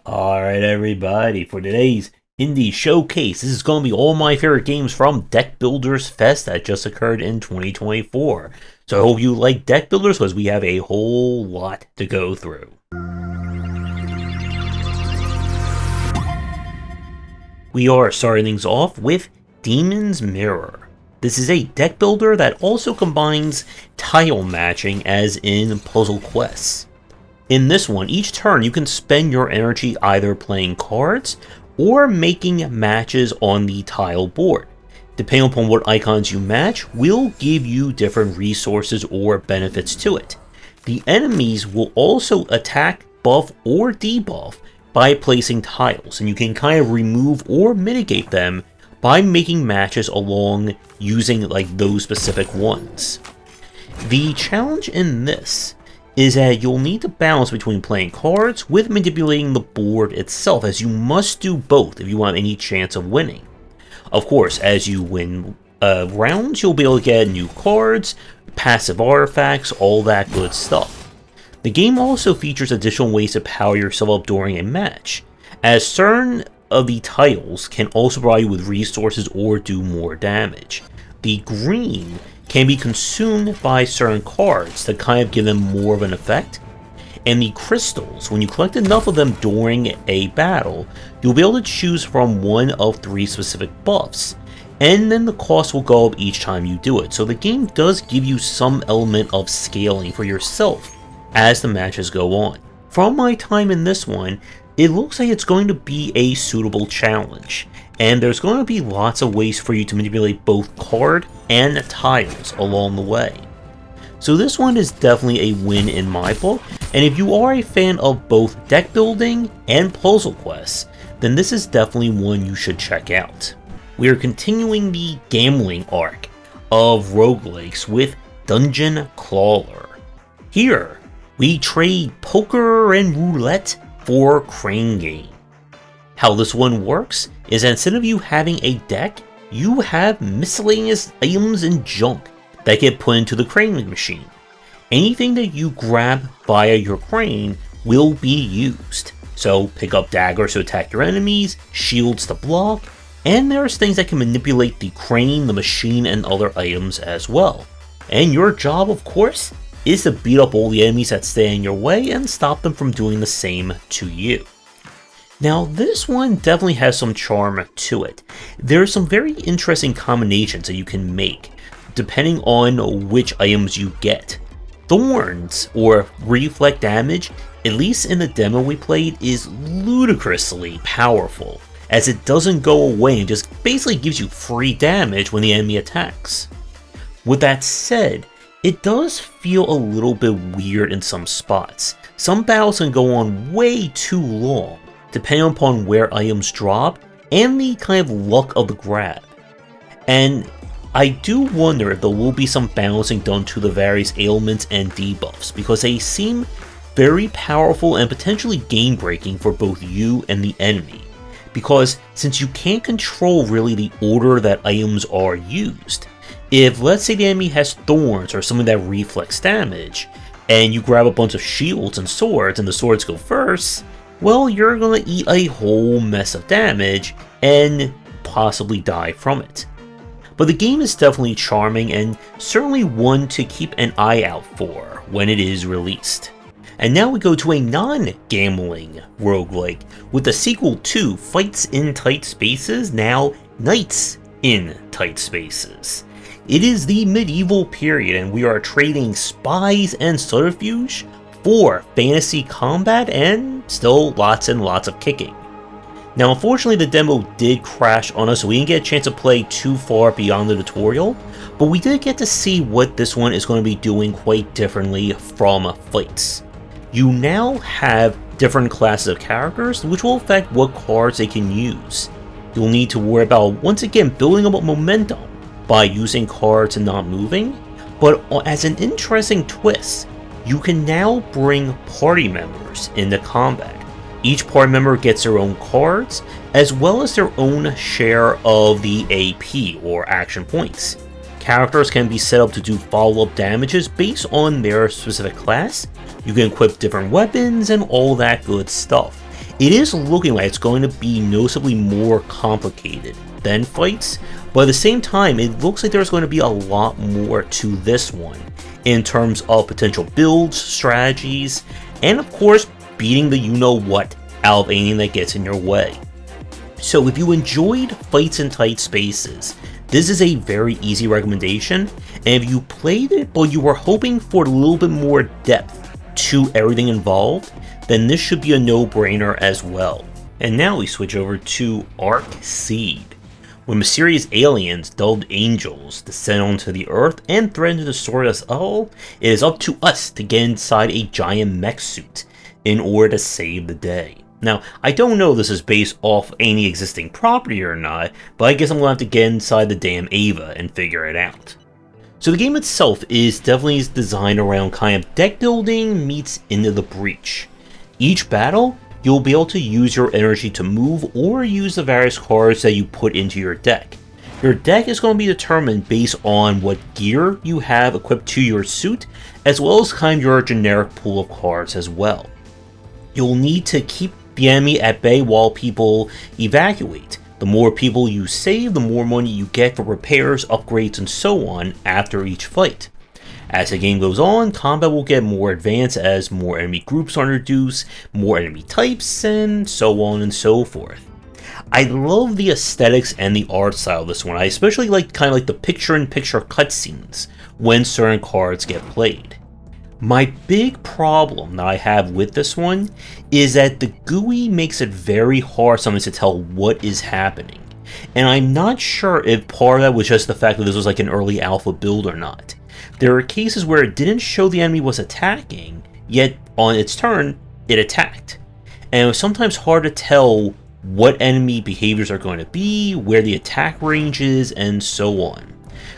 Alright everybody, for today's indie showcase, this is going to be all my favorite games from Deck Builders Fest that just occurred in 2024. So I hope you like deck builders because we have a whole lot to go through. We are starting things off with Demon's Mirror. This is a deck builder that also combines tile matching as in Puzzle Quests. In this one, each turn you can spend your energy either playing cards or making matches on the tile board. Depending upon what icons you match will give you different resources or benefits to it. The enemies will also attack, buff, or debuff by placing tiles, and you can kind of remove or mitigate them by making matches along using like those specific ones. The challenge in this is that you'll need to balance between playing cards with manipulating the board itself, as you must do both if you want any chance of winning. Of course, as you win rounds, you'll be able to get new cards, passive artifacts, all that good stuff. The game also features additional ways to power yourself up during a match, as certain of the tiles can also provide you with resources or do more damage. The green can be consumed by certain cards to kind of give them more of an effect. And the crystals, when you collect enough of them during a battle, you'll be able to choose from one of 3 specific buffs. And then the cost will go up each time you do it. So the game does give you some element of scaling for yourself as the matches go on. From my time in this one, it looks like it's going to be a suitable challenge. And there's going to be lots of ways for you to manipulate both card and tiles along the way. So this one is definitely a win in my book, and if you are a fan of both deck building and puzzle quests, then this is definitely one you should check out. We are continuing the gambling arc of roguelikes with Dungeon Crawler. Here, we trade poker and roulette for crane game. How this one works is that instead of you having a deck, you have miscellaneous items and junk that get put into the crane machine. Anything that you grab via your crane will be used. So pick up daggers to attack your enemies, shields to block, and there's things that can manipulate the crane, the machine, and other items as well. And your job, of course, is to beat up all the enemies that stay in your way and stop them from doing the same to you. Now, this one definitely has some charm to it. There are some very interesting combinations that you can make, depending on which items you get. Thorns, or reflect damage, at least in the demo we played, is ludicrously powerful, as it doesn't go away and just basically gives you free damage when the enemy attacks. With that said, it does feel a little bit weird in some spots. Some battles can go on way too long, depending upon where items drop and the kind of luck of the grab. And I do wonder if there will be some balancing done to the various ailments and debuffs, because they seem very powerful and potentially game breaking for both you and the enemy. Because since you can't control really the order that items are used, if let's say the enemy has thorns or something that reflects damage, and you grab a bunch of shields and swords and the swords go first, well, you're gonna eat a whole mess of damage and possibly die from it. But the game is definitely charming and certainly one to keep an eye out for when it is released. And now we go to a non-gambling roguelike with the sequel to Fights in Tight Spaces, now Knights in Tight Spaces. It is the medieval period and we are trading spies and subterfuge for fantasy combat and still lots and lots of kicking. Now, unfortunately, the demo did crash on us, so we didn't get a chance to play too far beyond the tutorial, but we did get to see what this one is going to be doing quite differently from Fights. You now have different classes of characters, which will affect what cards they can use. You'll need to worry about, once again, building up momentum by using cards and not moving, but as an interesting twist, you can now bring party members into combat. Each party member gets their own cards, as well as their own share of the AP, or action points. Characters can be set up to do follow-up damages based on their specific class. You can equip different weapons and all that good stuff. It is looking like it's going to be noticeably more complicated than fights, but at the same time, it looks like there's going to be a lot more to this one in terms of potential builds, strategies, and of course, beating the you-know-what out of anything that gets in your way. So if you enjoyed fights in tight spaces, this is a very easy recommendation, and if you played it but you were hoping for a little bit more depth to everything involved, then this should be a no-brainer as well. And now we switch over to C.A.R.D.S. When mysterious aliens dubbed angels descend onto the Earth and threaten to destroy us all, it is up to us to get inside a giant mech suit in order to save the day. Now, I don't know if this is based off any existing property or not, but I guess I'm going to have to get inside the damn Ava and figure it out. So the game itself is definitely designed around kind of deck building meets Into the Breach. Each battle, you'll be able to use your energy to move or use the various cards that you put into your deck. Your deck is going to be determined based on what gear you have equipped to your suit, as well as kind of your generic pool of cards as well. You'll need to keep the enemy at bay while people evacuate. The more people you save, the more money you get for repairs, upgrades, and so on after each fight. As the game goes on, combat will get more advanced as more enemy groups are introduced, more enemy types, and so on and so forth. I love the aesthetics and the art style of this one. I especially like kind of like the picture-in-picture cutscenes when certain cards get played. My big problem that I have with this one is that the GUI makes it very hard sometimes to tell what is happening. And I'm not sure if part of that was just the fact that this was like an early alpha build or not. There are cases where it didn't show the enemy was attacking, yet on its turn, it attacked. And it was sometimes hard to tell what enemy behaviors are going to be, where the attack range is, and so on.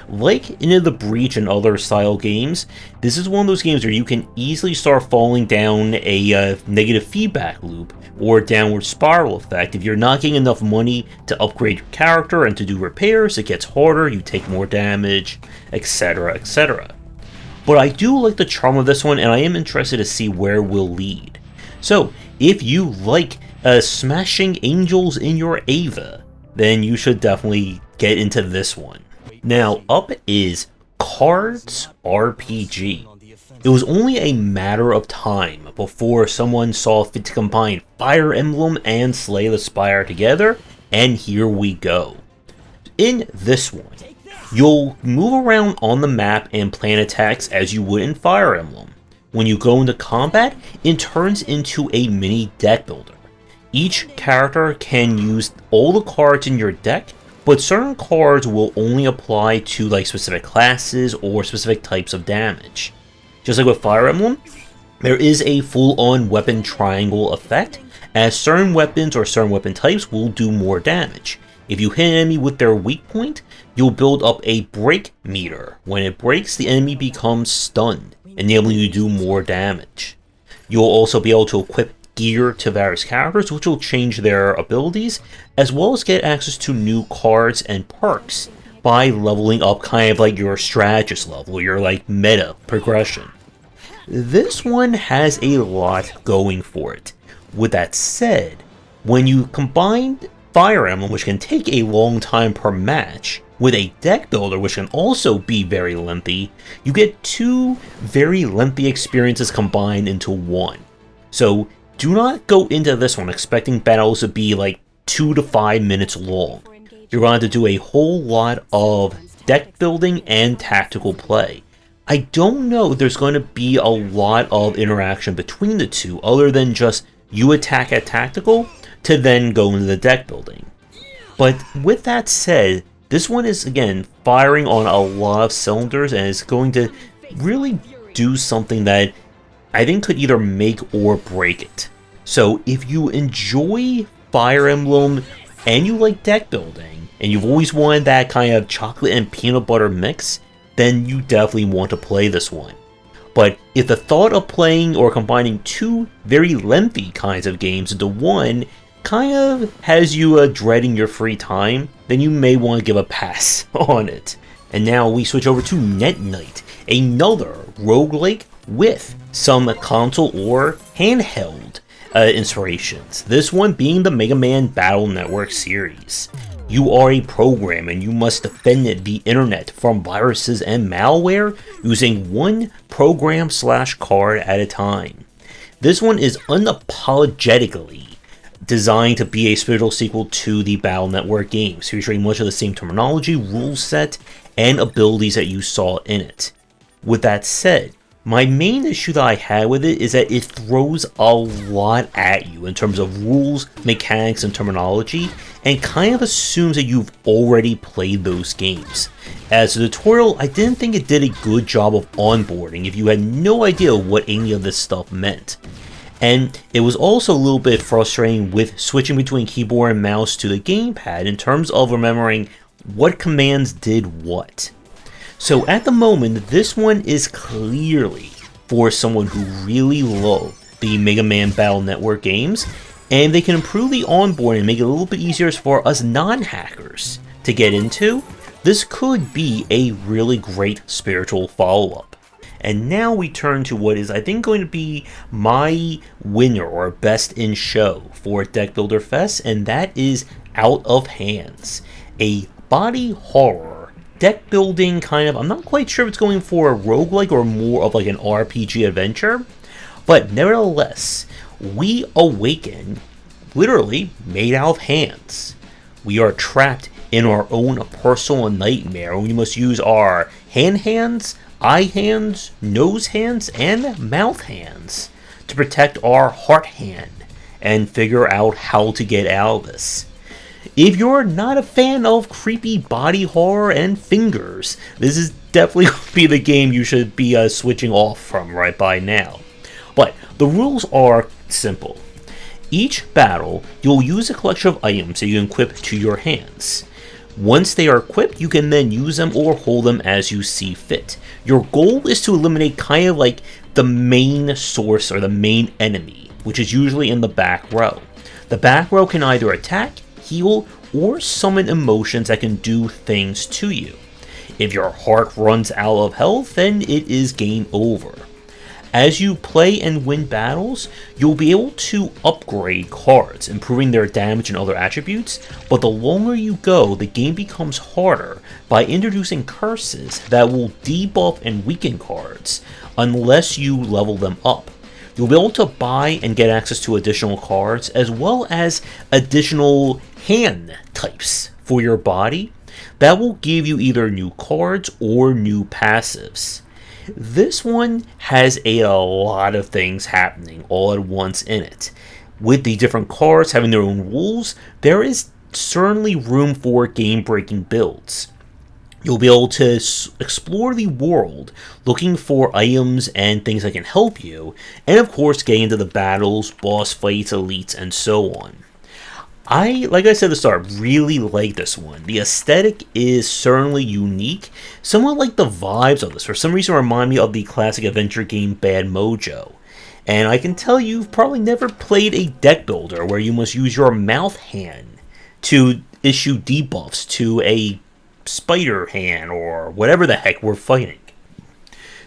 Like Into the Breach and other style games, this is one of those games where you can easily start falling down a negative feedback loop or downward spiral effect. If you're not getting enough money to upgrade your character and to do repairs, it gets harder, you take more damage, etc, etc. But I do like the charm of this one, and I am interested to see where it will lead. So, if you like smashing angels in your Ava, then you should definitely get into this one. Now, up is C.A.R.D.S RPG. It was only a matter of time before someone saw fit to combine Fire Emblem and Slay the Spire together, and here we go. In this one, you'll move around on the map and plan attacks as you would in Fire Emblem. When you go into combat, it turns into a mini deck builder. Each character can use all the cards in your deck, but certain cards will only apply to like specific classes or specific types of damage. Just like with Fire Emblem, there is a full-on weapon triangle effect, as certain weapons or certain weapon types will do more damage. If you hit an enemy with their weak point, you'll build up a break meter. When it breaks, the enemy becomes stunned, enabling you to do more damage. You'll also be able to equip gear to various characters, which will change their abilities, as well as get access to new cards and perks by leveling up kind of like your strategist level, your like meta progression. This one has a lot going for it. With that said, when you combine Fire Emblem, which can take a long time per match, with a deck builder, which can also be very lengthy, you get two very lengthy experiences combined into one. So do not go into this one expecting battles to be like 2 to 5 minutes long. You're going to have to do a whole lot of deck building and tactical play. I don't know if there's going to be a lot of interaction between the two other than just you attack at tactical to then go into the deck building. But with that said, this one is again firing on a lot of cylinders and is going to really do something that I think could either make or break it. So if you enjoy Fire Emblem and you like deck building, and you've always wanted that kind of chocolate and peanut butter mix, then you definitely want to play this one. But if the thought of playing or combining two very lengthy kinds of games into one kind of has you dreading your free time, then you may want to give a pass on it. And now we switch over to Net Knight, another roguelike with some console or handheld inspirations. This one being the Mega Man Battle Network series. You are a program and you must defend the internet from viruses and malware using one program/card at a time. This one is unapologetically designed to be a spiritual sequel to the Battle Network games, featuring much of the same terminology, rule set, and abilities that you saw in it. With that said, my main issue that I had with it is that it throws a lot at you in terms of rules, mechanics, and terminology, and kind of assumes that you've already played those games. As a tutorial, I didn't think it did a good job of onboarding if you had no idea what any of this stuff meant. And it was also a little bit frustrating with switching between keyboard and mouse to the gamepad in terms of remembering what commands did what. So at the moment, this one is clearly for someone who really loves the Mega Man Battle Network games, and they can improve the onboarding and make it a little bit easier for us non-hackers to get into. This could be a really great spiritual follow-up. And now we turn to what is, I think, going to be my winner or best in show for Deck Builder Fest, and that is Out of Hands, a body horror deck building kind of, I'm not quite sure if it's going for a roguelike or more of like an RPG adventure, but nevertheless, we awaken literally made out of hands. We are trapped in our own personal nightmare, and we must use our hands, eye hands, nose hands, and mouth hands to protect our heart hand and figure out how to get out of this. If you're not a fan of creepy body horror and fingers, this is definitely going to be the game you should be switching off from right by now. But the rules are simple. Each battle, you'll use a collection of items that you can equip to your hands. Once they are equipped, you can then use them or hold them as you see fit. Your goal is to eliminate kind of like the main source or the main enemy, which is usually in the back row. The back row can either attack, heal, or summon emotions that can do things to you. If your heart runs out of health, then it is game over. As you play and win battles, you'll be able to upgrade cards, improving their damage and other attributes, but the longer you go, the game becomes harder by introducing curses that will debuff and weaken cards, unless you level them up. You'll be able to buy and get access to additional cards, as well as additional hand types for your body that will give you either new cards or new passives. This one has a lot of things happening all at once in it. With the different cards having their own rules, there is certainly room for game-breaking builds. You'll be able to explore the world, looking for items and things that can help you, and of course getting into the battles, boss fights, elites, and so on. Like I said at the start, really like this one. The aesthetic is certainly unique, somewhat like the vibes of this. For some reason remind me of the classic adventure game Bad Mojo. And I can tell you've probably never played a deck builder where you must use your mouth hand to issue debuffs to a spider hand or whatever the heck we're fighting.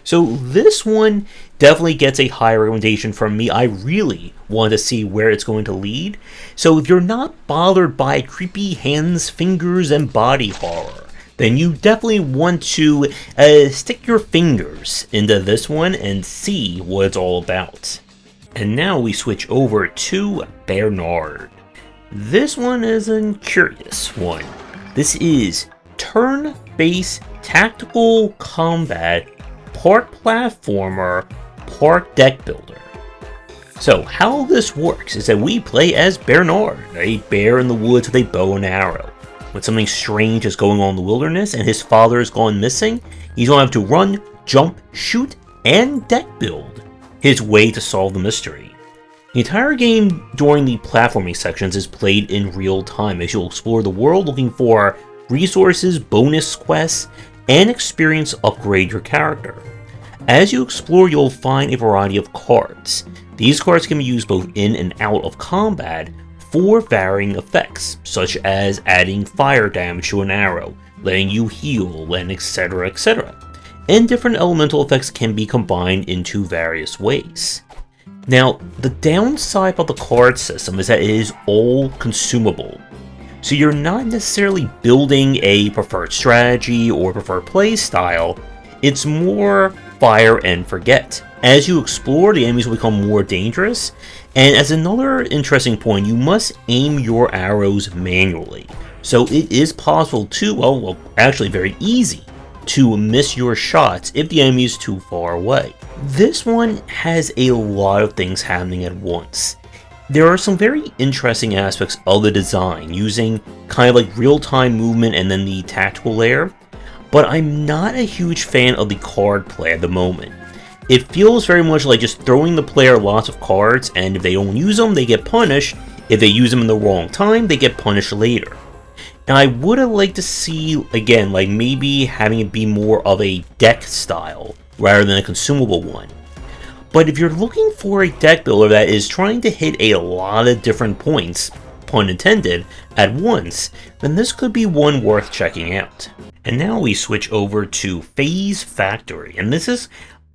So this one definitely gets a high recommendation from me. I really want to see where it's going to lead. So if you're not bothered by creepy hands, fingers, and body horror, then you definitely want to stick your fingers into this one and see what it's all about. And now we switch over to Bearnard. This one is a curious one. This is turn-based tactical combat, part platformer, part deck builder. So how this works is that we play as Bearnard, a bear in the woods with a bow and arrow. When something strange is going on in the wilderness and his father has gone missing, he's going to have to run, jump, shoot, and deck build his way to solve the mystery. The entire game during the platforming sections is played in real time as you'll explore the world looking for resources, bonus quests, and experience to upgrade your character. As you explore, you'll find a variety of cards. These cards can be used both in and out of combat for varying effects, such as adding fire damage to an arrow, letting you heal, and etc, etc. And different elemental effects can be combined into various ways. Now, the downside of the card system is that it is all consumable. So you're not necessarily building a preferred strategy or preferred play style, it's more fire and forget. As you explore, the enemies will become more dangerous, and as another interesting point, you must aim your arrows manually. So it is possible to, well, actually very easy, to miss your shots if the enemy is too far away. This one has a lot of things happening at once. There are some very interesting aspects of the design, using kind of like real-time movement and then the tactical layer, but I'm not a huge fan of the card play at the moment. It feels very much like just throwing the player lots of cards, and if they don't use them, they get punished. If they use them in the wrong time, they get punished later. And I would have liked to see, again, like maybe having it be more of a deck style, rather than a consumable one. But if you're looking for a deck builder that is trying to hit a lot of different points, pun intended, at once, then this could be one worth checking out. And now we switch over to Phase Factory, and this is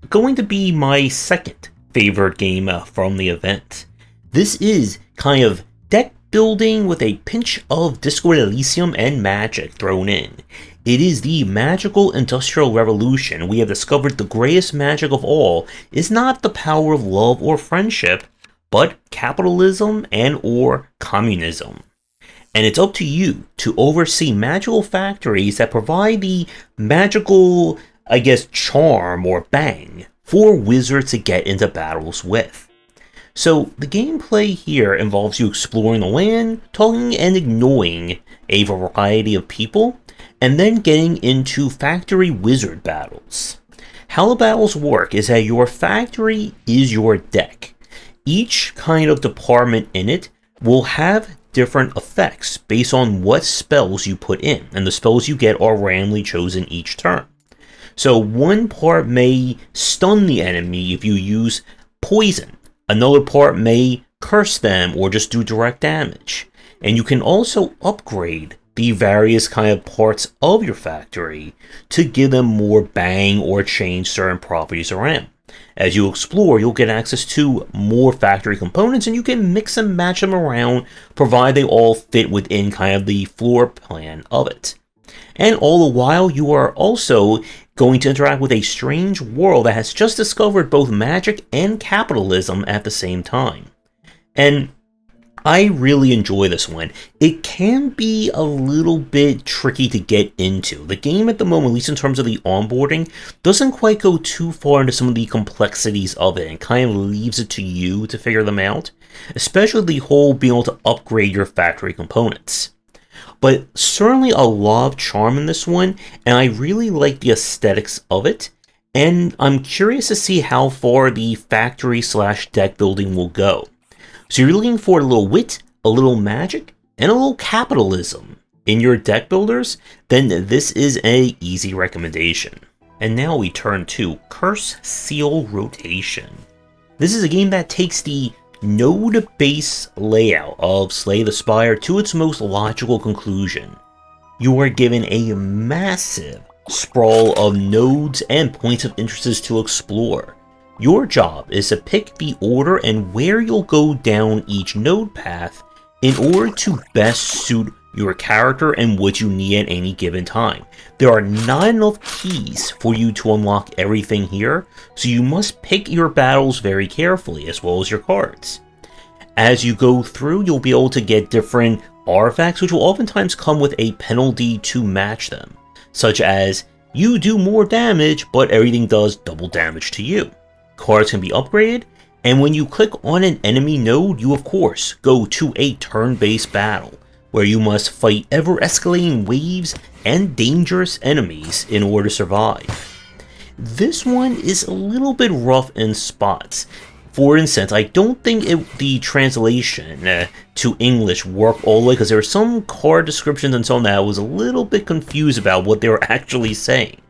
going to be my second favorite game from the event. This is kind of deck building with a pinch of Disco Elysium and magic thrown in. It is the magical industrial revolution. We have discovered the greatest magic of all is not the power of love or friendship, but capitalism and or communism. And it's up to you to oversee magical factories that provide the magical, I guess, charm or bang for wizards to get into battles with. So the gameplay here involves you exploring the land, talking and ignoring a variety of people, and then getting into factory wizard battles. How the battles work is that your factory is your deck. Each kind of department in it will have different effects based on what spells you put in, and the spells you get are randomly chosen each turn. So one part may stun the enemy if you use poison, another part may curse them or just do direct damage, and you can also upgrade the various kind of parts of your factory to give them more bang or change certain properties around. As you explore, you'll get access to more factory components, and you can mix and match them around, provided they all fit within kind of the floor plan of it. And all the while, you are also going to interact with a strange world that has just discovered both magic and capitalism at the same time. And I really enjoy this one. It can be a little bit tricky to get into. The game at the moment, at least in terms of the onboarding, doesn't quite go too far into some of the complexities of it and kind of leaves it to you to figure them out, especially the whole being able to upgrade your factory components. But certainly a lot of charm in this one, and I really like the aesthetics of it, and I'm curious to see how far the factory / deck building will go. So you're looking for a little wit, a little magic, and a little capitalism in your deck builders, then this is an easy recommendation. And now we turn to Curse Seal Rotation. This is a game that takes the node-based layout of Slay the Spire to its most logical conclusion. You are given a massive sprawl of nodes and points of interest to explore. Your job is to pick the order and where you'll go down each node path in order to best suit your character and what you need at any given time. There are not enough keys for you to unlock everything here, so you must pick your battles very carefully, as well as your cards. As you go through, you'll be able to get different artifacts, which will oftentimes come with a penalty to match them, such as you do more damage, but everything does double damage to you. Cards can be upgraded, and when you click on an enemy node, you of course go to a turn-based battle, where you must fight ever-escalating waves and dangerous enemies in order to survive. This one is a little bit rough in spots. For instance, I don't think the translation to English worked all the way, because there were some card descriptions and so on that I was a little bit confused about what they were actually saying.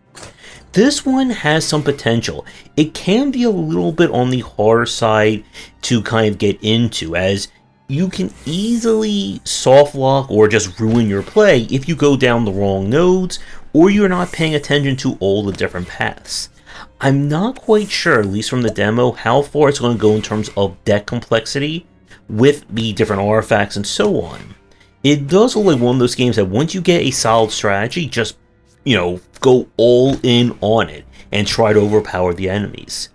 This one has some potential. It can be a little bit on the harder side to kind of get into, as you can easily soft lock or just ruin your play if you go down the wrong nodes or you're not paying attention to all the different paths. I'm not quite sure, at least from the demo, how far it's going to go in terms of deck complexity with the different artifacts and so on. It does look like one of those games that once you get a solid strategy, just, go all in on it and try to overpower the enemies.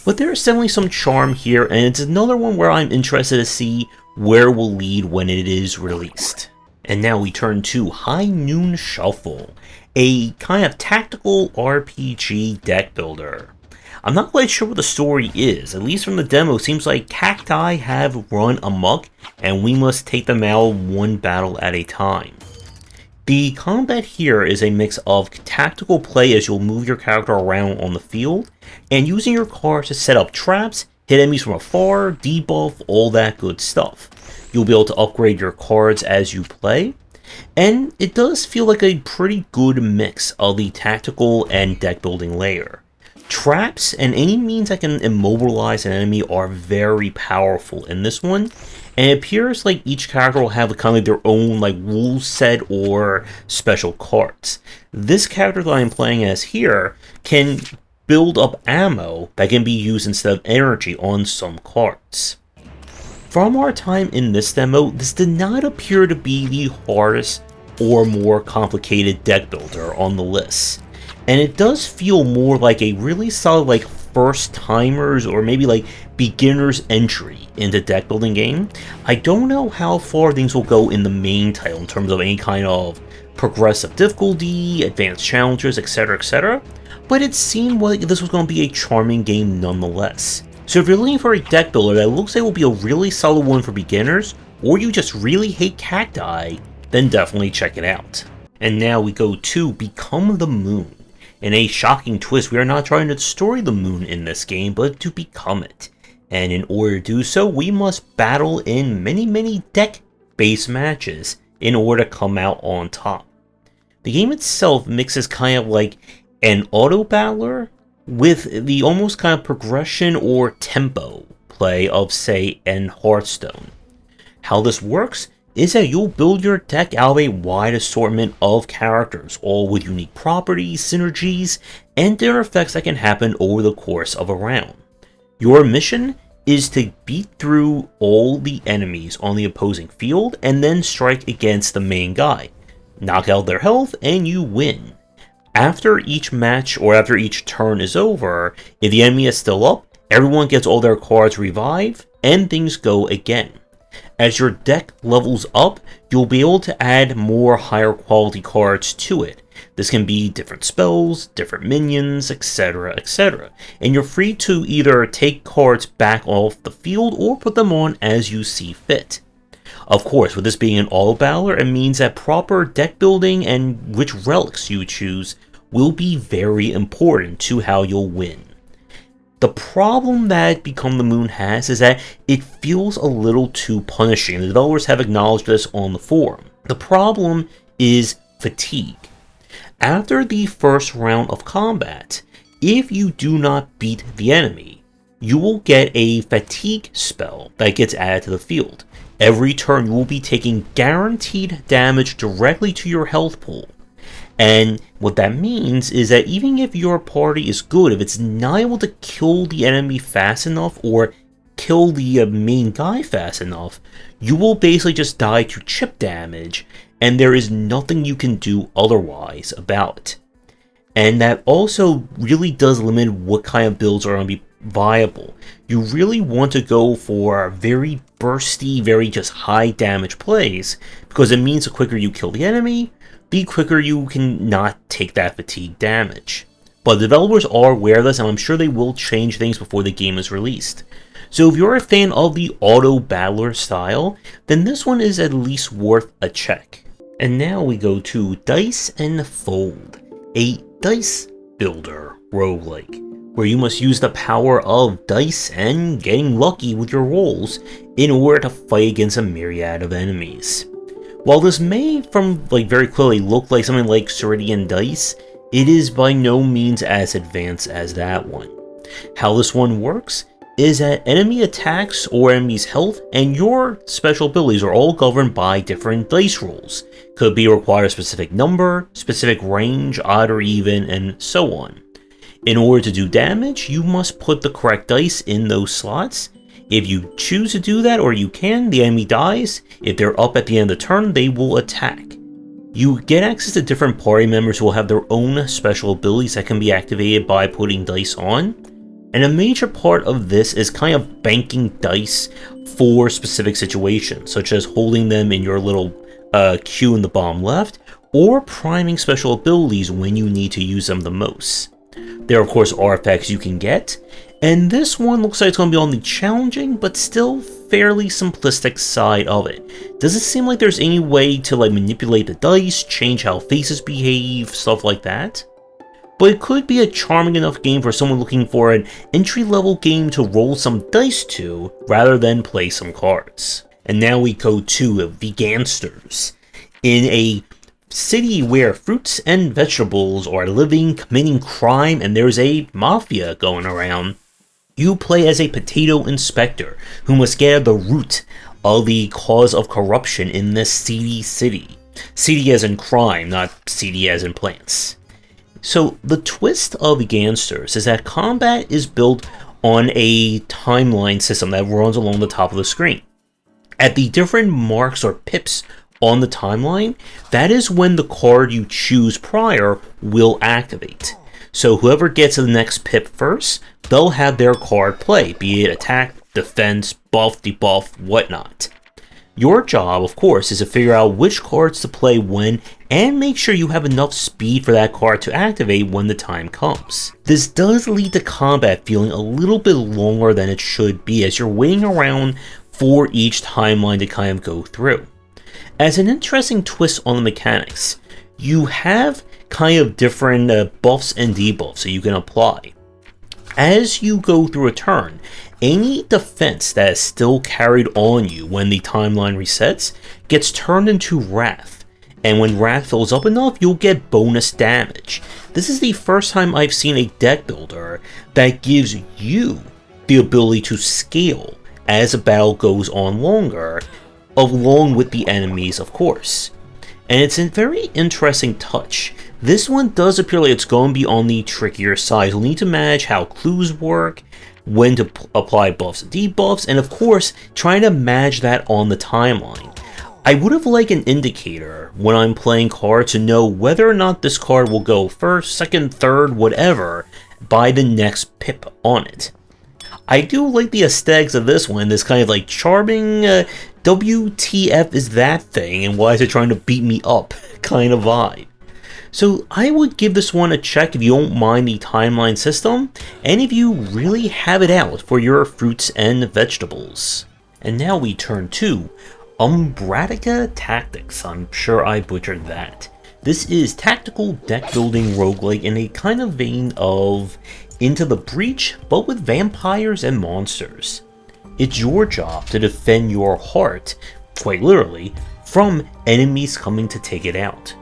But there's definitely some charm here, and it's another one where I'm interested to see where it will lead when it is released. And now we turn to High Noon Shuffle, a kind of tactical RPG deck builder. I'm not quite sure what the story is, at least from the demo. It seems like cacti have run amok, and we must take them out one battle at a time. The combat here is a mix of tactical play as you'll move your character around on the field, and using your cards to set up traps, hit enemies from afar, debuff, all that good stuff. You'll be able to upgrade your cards as you play, and it does feel like a pretty good mix of the tactical and deck building layer. Traps and any means that can immobilize an enemy are very powerful in this one, and it appears like each character will have kind of their own rule set or special cards. This character that I'm playing as here can build up ammo that can be used instead of energy on some cards. From our time in this demo, this did not appear to be the hardest or more complicated deck builder on the list. And it does feel more like a really solid first timers or maybe beginner's entry into deck building game. I don't know how far things will go in the main title in terms of any kind of progressive difficulty, advanced challenges, etc, but it seemed like this was going to be a charming game nonetheless. So if you're looking for a deck builder that looks like will be a really solid one for beginners, or you just really hate cacti, then definitely check it out. And now we go to Become the Moon. In a shocking twist, we are not trying to destroy the moon in this game, but to become it. And in order to do so, we must battle in many deck-based matches in order to come out on top. The game itself mixes kind of like an auto-battler with the almost kind of progression or tempo play of, say, an Hearthstone. How this works is that you'll build your deck out of a wide assortment of characters, all with unique properties, synergies, and different effects that can happen over the course of a round. Your mission is to beat through all the enemies on the opposing field and then strike against the main guy. Knock out their health and you win. After each match or after each turn is over, if the enemy is still up, everyone gets all their cards revived and things go again. As your deck levels up, you'll be able to add more higher quality cards to it. This can be different spells, different minions, etc, and you're free to either take cards back off the field or put them on as you see fit. Of course, with this being an auto-battler, it means that proper deck building and which relics you choose will be very important to how you'll win. The problem that Become the Moon has is that it feels a little too punishing. The developers have acknowledged this on the forum. The problem is fatigue. After the first round of combat, if you do not beat the enemy, you will get a fatigue spell that gets added to the field. Every turn you will be taking guaranteed damage directly to your health pool. And what that means is that even if your party is good, if it's not able to kill the enemy fast enough or kill the main guy fast enough, you will basically just die to chip damage, and there is nothing you can do otherwise about it. And that also really does limit what kind of builds are going to be viable. You really want to go for very bursty, very just high damage plays, because it means the quicker you kill the enemy, the quicker you can not take that fatigue damage. But the developers are aware of this, and I'm sure they will change things before the game is released. So if you're a fan of the auto-battler style, then this one is at least worth a check. And now we go to Dice and Fold, a dice builder roguelike, where you must use the power of dice and getting lucky with your rolls in order to fight against a myriad of enemies. While this may, very clearly, look like something like C.A.R.D.S, it is by no means as advanced as that one. How this one works is that enemy attacks or enemy's health and your special abilities are all governed by different dice rolls. Could be require a specific number, specific range, odd or even, and so on. In order to do damage, you must put the correct dice in those slots. If you choose to do that, or you can, the enemy dies. If they're up at the end of the turn, they will attack. You get access to different party members who will have their own special abilities that can be activated by putting dice on. And a major part of this is kind of banking dice for specific situations, such as holding them in your little queue in the bottom left, or priming special abilities when you need to use them the most. There are of course artifacts you can get, and this one looks like it's going to be on the challenging but still fairly simplistic side of it. Does it seem like there's any way to like manipulate the dice, change how faces behave, stuff like that? But it could be a charming enough game for someone looking for an entry-level game to roll some dice to, rather than play some cards. And now we go to Vegangsters. In a city where fruits and vegetables are living, committing crime, and there's a mafia going around, you play as a potato inspector who must get at the root of the cause of corruption in this seedy city. Seedy as in crime, not seedy as in plants. So the twist of Vegangsters is that combat is built on a timeline system that runs along the top of the screen. At the different marks or pips on the timeline, that is when the card you choose prior will activate. So whoever gets to the next pip first, they'll have their card play, be it attack, defense, buff, debuff, whatnot. Your job, of course, is to figure out which cards to play when, and make sure you have enough speed for that card to activate when the time comes. This does lead to combat feeling a little bit longer than it should be, as you're waiting around for each timeline to kind of go through. As an interesting twist on the mechanics, you have kind of different buffs and debuffs that you can apply. As you go through a turn, any defense that is still carried on you when the timeline resets gets turned into wrath, and when wrath fills up enough, you'll get bonus damage. This is the first time I've seen a deck builder that gives you the ability to scale as a battle goes on longer, along with the enemies, of course. And it's a very interesting touch. This one does appear like it's going to be on the trickier side. You'll need to manage how clues work, when to apply buffs and debuffs, and of course, trying to manage that on the timeline. I would have liked an indicator when I'm playing cards to know whether or not this card will go first, second, third, whatever, by the next pip on it. I do like the aesthetics of this one, this kind of like charming, WTF is that thing, and why is it trying to beat me up kind of vibe. So I would give this one a check if you don't mind the timeline system, and if you really have it out for your fruits and vegetables. And now we turn to Umbratica Tactics. I'm sure I butchered that. This is tactical deck building roguelike in a kind of vein of Into the Breach, but with vampires and monsters. It's your job to defend your heart, quite literally, from enemies coming to take it out.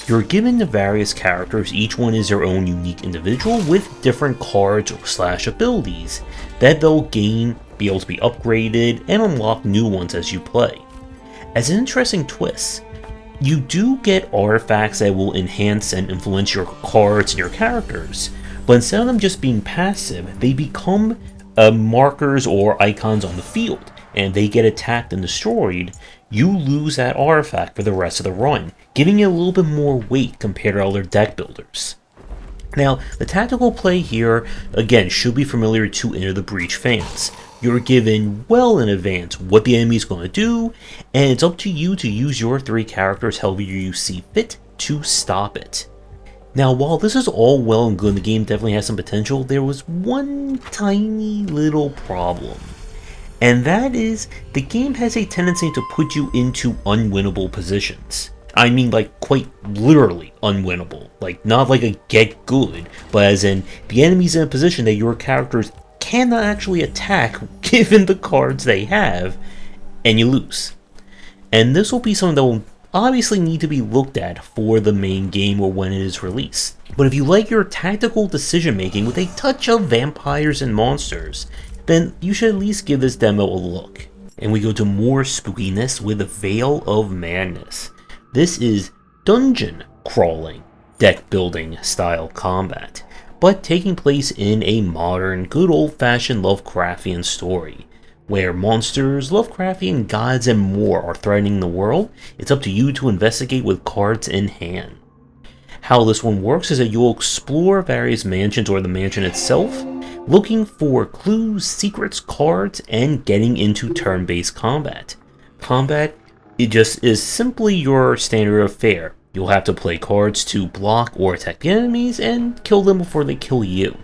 You're given the various characters, each one is their own unique individual with different cards / abilities that they'll gain, be able to be upgraded, and unlock new ones as you play. As an interesting twist, you do get artifacts that will enhance and influence your cards and your characters, but instead of them just being passive, they become markers or icons on the field, and if they get attacked and destroyed, you lose that artifact for the rest of the run, giving it a little bit more weight compared to other deck builders. Now, the tactical play here, again, should be familiar to Into the Breach fans. You're given well in advance what the enemy is going to do, and it's up to you to use your 3 characters however you see fit to stop it. Now, while this is all well and good and the game definitely has some potential, there was one tiny little problem. And that is, the game has a tendency to put you into unwinnable positions. I mean, like, quite literally unwinnable. Like, not like a get good, but as in, the enemy's in a position that your characters cannot actually attack given the cards they have, and you lose. And this will be something that will obviously need to be looked at for the main game or when it is released. But if you like your tactical decision making with a touch of vampires and monsters, then you should at least give this demo a look. And we go to more spookiness with Veil of Madness. This is dungeon crawling, deck building style combat. but taking place in a modern, good old-fashioned Lovecraftian story, where monsters, Lovecraftian gods, and more are threatening the world. It's up to you to investigate with cards in hand. How this one works is that you'll explore various mansions or the mansion itself, looking for clues, secrets, cards, and getting into turn-based combat. Combat, it just is simply your standard affair. You'll have to play cards to block or attack the enemies and kill them before they kill you.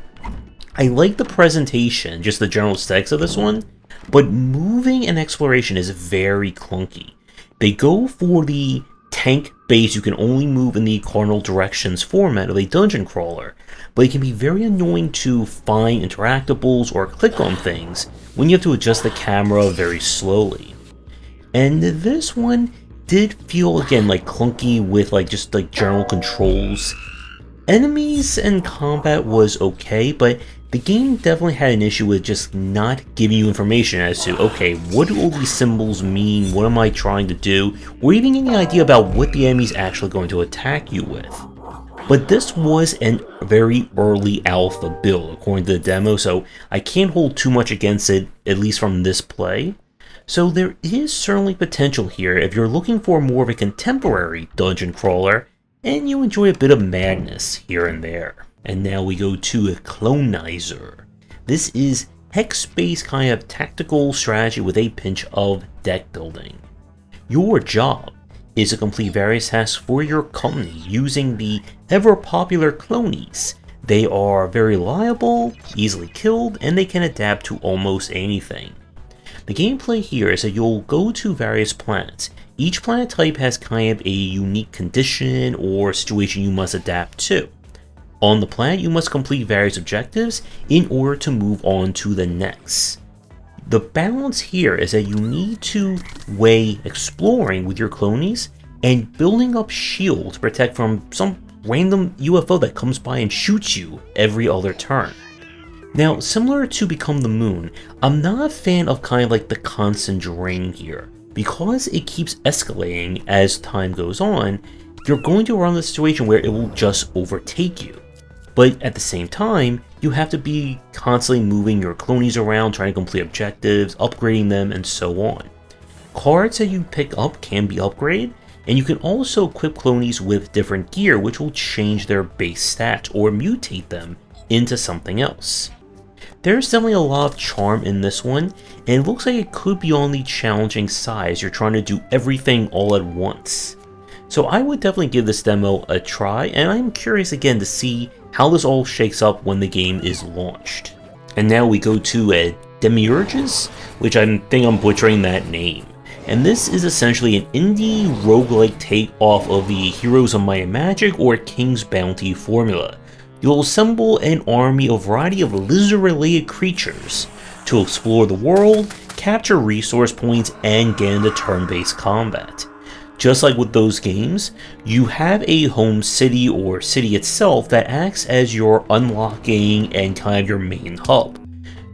I like the presentation, just the general aesthetics of this one, but moving and exploration is very clunky. They go for the tank-based, you can only move in the cardinal directions format of a dungeon crawler, but it can be very annoying to find interactables or click on things when you have to adjust the camera very slowly. And this one did feel, again, like clunky with just general controls. Enemies and combat was okay, but the game definitely had an issue with just not giving you information as to, okay, what do all these symbols mean, what am I trying to do, or even any idea about what the enemy's actually going to attack you with. But this was a very early alpha build, according to the demo, so I can't hold too much against it, at least from this play. So there is certainly potential here if you're looking for more of a contemporary dungeon crawler, and you enjoy a bit of madness here and there. And now we go to a Clonizer. This is hex-based kind of tactical strategy with a pinch of deck building. Your job is to complete various tasks for your company using the ever-popular clonies. They are very reliable, easily killed, and they can adapt to almost anything. The gameplay here is that you'll go to various planets. Each planet type has kind of a unique condition or situation you must adapt to. On the planet, you must complete various objectives in order to move on to the next. The balance here is that you need to weigh exploring with your clonies and building up shields to protect from some random UFO that comes by and shoots you every other turn. Now, similar to Become the Moon, I'm not a fan of kind of the constant drain here. Because it keeps escalating as time goes on, you're going to run into a situation where it will just overtake you. But at the same time, you have to be constantly moving your clonies around, trying to complete objectives, upgrading them, and so on. Cards that you pick up can be upgraded, and you can also equip clonies with different gear which will change their base stats or mutate them into something else. There's definitely a lot of charm in this one, and it looks like it could be on the challenging side as you're trying to do everything all at once. So I would definitely give this demo a try, and I'm curious again to see how this all shakes up when the game is launched. And now we go to Demiurges, which I think I'm butchering that name. And this is essentially an indie roguelike take off of the Heroes of Might and Magic or King's Bounty formula. You'll assemble an army of a variety of lizard-related creatures to explore the world, capture resource points, and get into turn-based combat. Just like with those games, you have a home city or city itself that acts as your unlocking and kind of your main hub.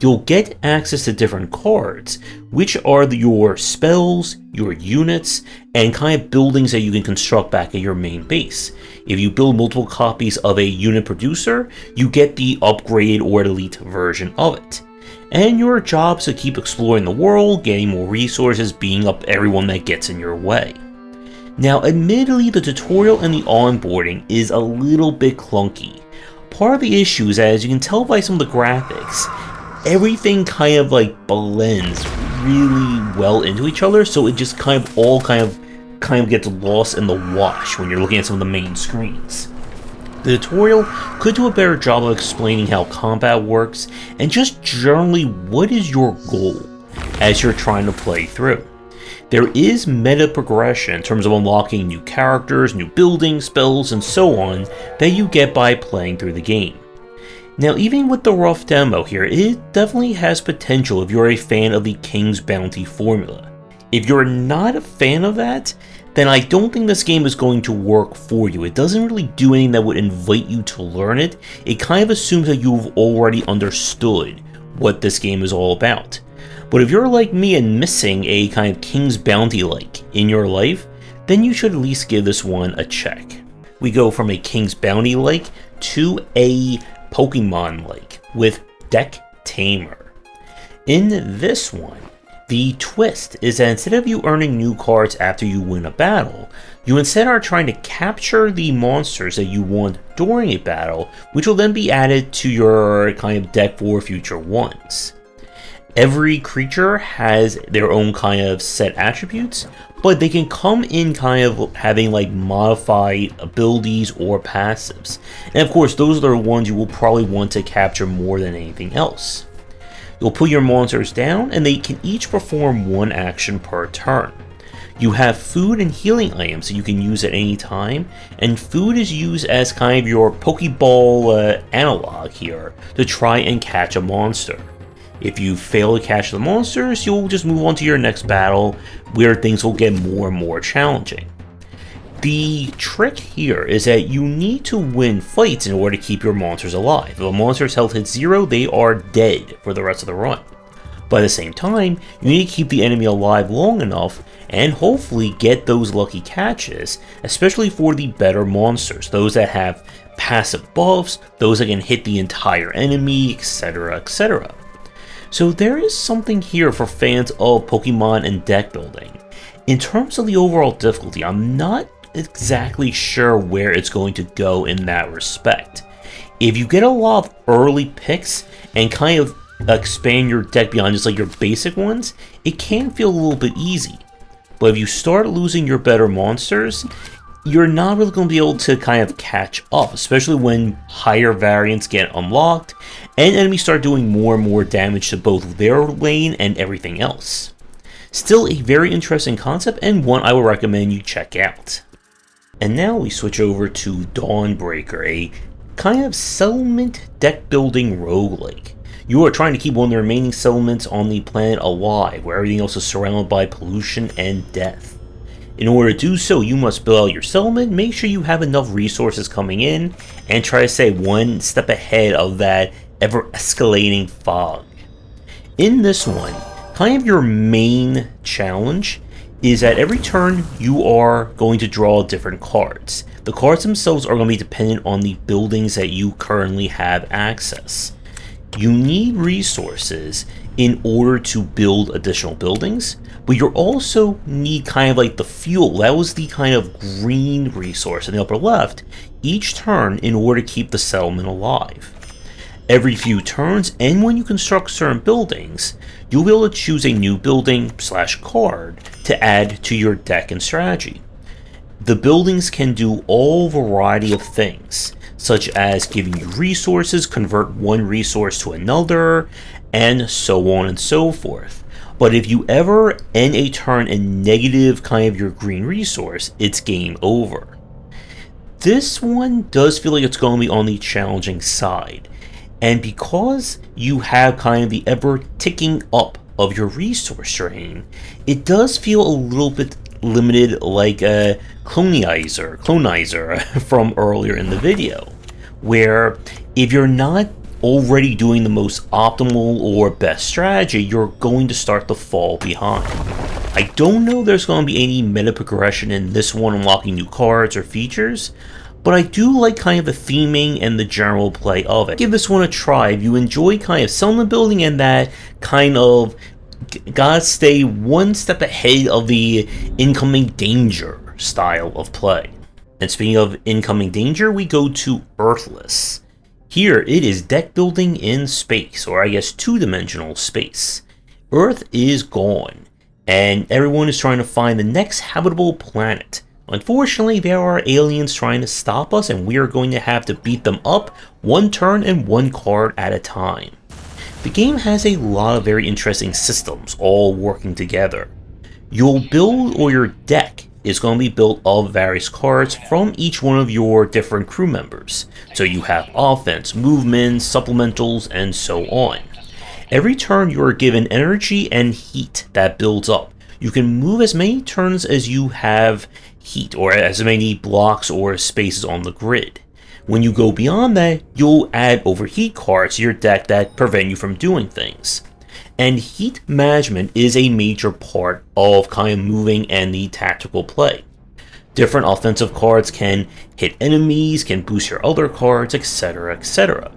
You'll get access to different cards, which are your spells, your units, and kind of buildings that you can construct back at your main base. If you build multiple copies of a unit producer, you get the upgraded or elite version of it. And your job is to keep exploring the world, getting more resources, beating up everyone that gets in your way. Now, admittedly, the tutorial and the onboarding is a little bit clunky. Part of the issue is that, as you can tell by some of the graphics, everything kind of blends really well into each other, so it just kind of gets lost in the wash when you're looking at some of the main screens. The tutorial could do a better job of explaining how combat works and just generally what is your goal as you're trying to play through. There is meta progression in terms of unlocking new characters, new buildings, spells, and so on that you get by playing through the game. Now, even with the rough demo here, it definitely has potential if you're a fan of the King's Bounty formula. If you're not a fan of that, then I don't think this game is going to work for you. It doesn't really do anything that would invite you to learn it. It kind of assumes that you've already understood what this game is all about. But if you're like me and missing a kind of King's Bounty-like in your life, then you should at least give this one a check. We go from a King's Bounty-like to a Pokemon-like with Decktamer. In this one, the twist is that instead of you earning new cards after you win a battle, you instead are trying to capture the monsters that you want during a battle, which will then be added to your kind of deck for future ones. Every creature has their own kind of set attributes, but they can come in kind of having like modified abilities or passives. And of course, those are the ones you will probably want to capture more than anything else. You'll put your monsters down and they can each perform one action per turn. You have food and healing items that you can use at any time, and food is used as kind of your Pokeball analog here to try and catch a monster. If you fail to catch the monsters, you'll just move on to your next battle, where things will get more and more challenging. The trick here is that you need to win fights in order to keep your monsters alive. If a monster's health hits 0, they are dead for the rest of the run. But at the same time, you need to keep the enemy alive long enough and hopefully get those lucky catches, especially for the better monsters, those that have passive buffs, those that can hit the entire enemy, etc, etc. So there is something here for fans of Pokemon and deck building. In terms of the overall difficulty, I'm not exactly sure where it's going to go in that respect. If you get a lot of early picks and kind of expand your deck beyond just like your basic ones, it can feel a little bit easy. But if you start losing your better monsters, you're not really going to be able to kind of catch up, especially when higher variants get unlocked and enemies start doing more and more damage to both their lane and everything else. Still a very interesting concept and one I would recommend you check out. And now we switch over to Dawnmaker, a kind of settlement deck building roguelike. You are trying to keep one of the remaining settlements on the planet alive, where everything else is surrounded by pollution and death. In order to do so, you must build out your settlement, make sure you have enough resources coming in, and try to stay one step ahead of that ever-escalating fog. In this one, kind of your main challenge is that every turn you are going to draw different cards. The cards themselves are going to be dependent on the buildings that you currently have access. You need resources in order to build additional buildings, but you also need kind of like the fuel. That was the kind of green resource in the upper left each turn in order to keep the settlement alive. Every few turns, and when you construct certain buildings, you'll be able to choose a new building/card to add to your deck and strategy. The buildings can do all variety of things, such as giving you resources, convert one resource to another, and so on and so forth. But if you ever end a turn in negative kind of your green resource, it's game over. This one does feel like it's going to be on the challenging side. And because you have kind of the ever ticking up of your resource drain, it does feel a little bit limited, like a Clonizer from earlier in the video, where if you're not already doing the most optimal or best strategy, you're going to start to fall behind. I don't know there's going to be any meta progression in this one, unlocking new cards or features, but I do like kind of the theming and the general play of it. Give this one a try if you enjoy kind of settlement building and that kind of gotta stay one step ahead of the incoming danger style of play. And speaking of incoming danger, we go to Earthless. Here it is deck building in space, or I guess two-dimensional space. Earth is gone, and everyone is trying to find the next habitable planet. Unfortunately, there are aliens trying to stop us, and we are going to have to beat them up one turn and one card at a time. The game has a lot of very interesting systems all working together. You'll build, or your deck is going to be built of various cards from each one of your different crew members. So you have offense, movements, supplementals, and so on. Every turn you are given energy and heat that builds up. You can move as many turns as you have heat, or as many blocks or spaces on the grid. When you go beyond that, you'll add overheat cards to your deck that prevent you from doing things. And heat management is a major part of kind of moving and the tactical play. Different offensive cards can hit enemies, can boost your other cards, etc, etc.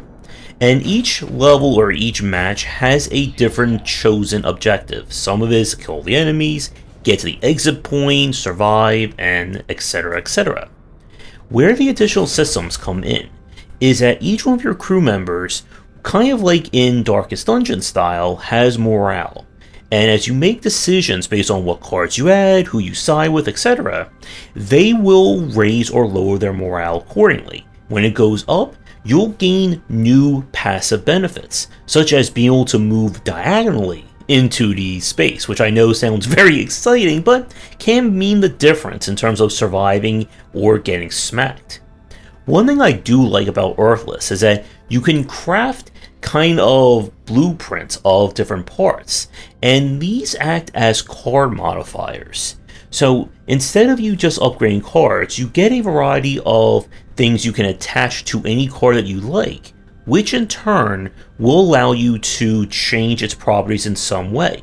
And each level or each match has a different chosen objective. Some of it is kill the enemies, get to the exit point, survive, and etc. etc. Where the additional systems come in is that each one of your crew members, kind of like in Darkest Dungeon style, has morale. And as you make decisions based on what cards you add, who you side with, etc., they will raise or lower their morale accordingly. When it goes up, you'll gain new passive benefits, such as being able to move diagonally into the space, which I know sounds very exciting, but can mean the difference in terms of surviving or getting smacked. One thing I do like about Earthless is that you can craft kind of blueprints of different parts, and these act as card modifiers. So instead of you just upgrading cards, you get a variety of things you can attach to any card that you like, which in turn will allow you to change its properties in some way,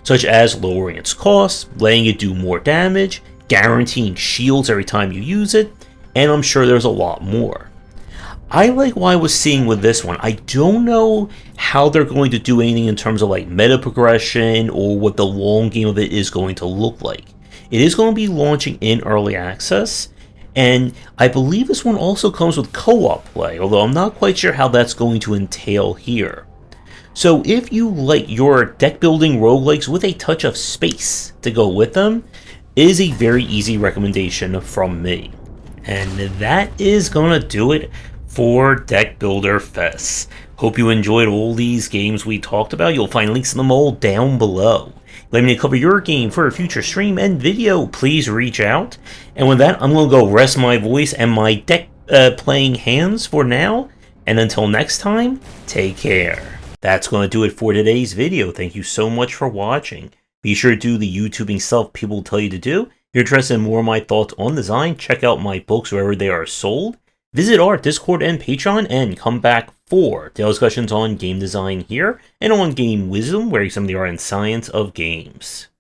such as lowering its cost, letting it do more damage, guaranteeing shields every time you use it, and I'm sure there's a lot more. I like what I was seeing with this one. I don't know how they're going to do anything in terms of like meta progression or what the long game of it is going to look like. It is going to be launching in early access, and I believe this one also comes with co-op play, although I'm not quite sure how that's going to entail here. So if you like your deck building roguelikes with a touch of space to go with them, it is a very easy recommendation from me. And that is going to do it for Deck Builder Fest. Hope you enjoyed all these games we talked about. You'll find links to them all down below. Let me cover your game for a future stream and video. Please reach out. And with that, I'm going to go rest my voice and my deck playing hands for now. And until next time, take care. That's going to do it for today's video. Thank you so much for watching. Be sure to do the YouTubing stuff people tell you to do. If you're interested in more of my thoughts on design, check out my books wherever they are sold. Visit our Discord and Patreon, and come back for daily discussions on game design here, and on game wisdom, where some of the art and science of games.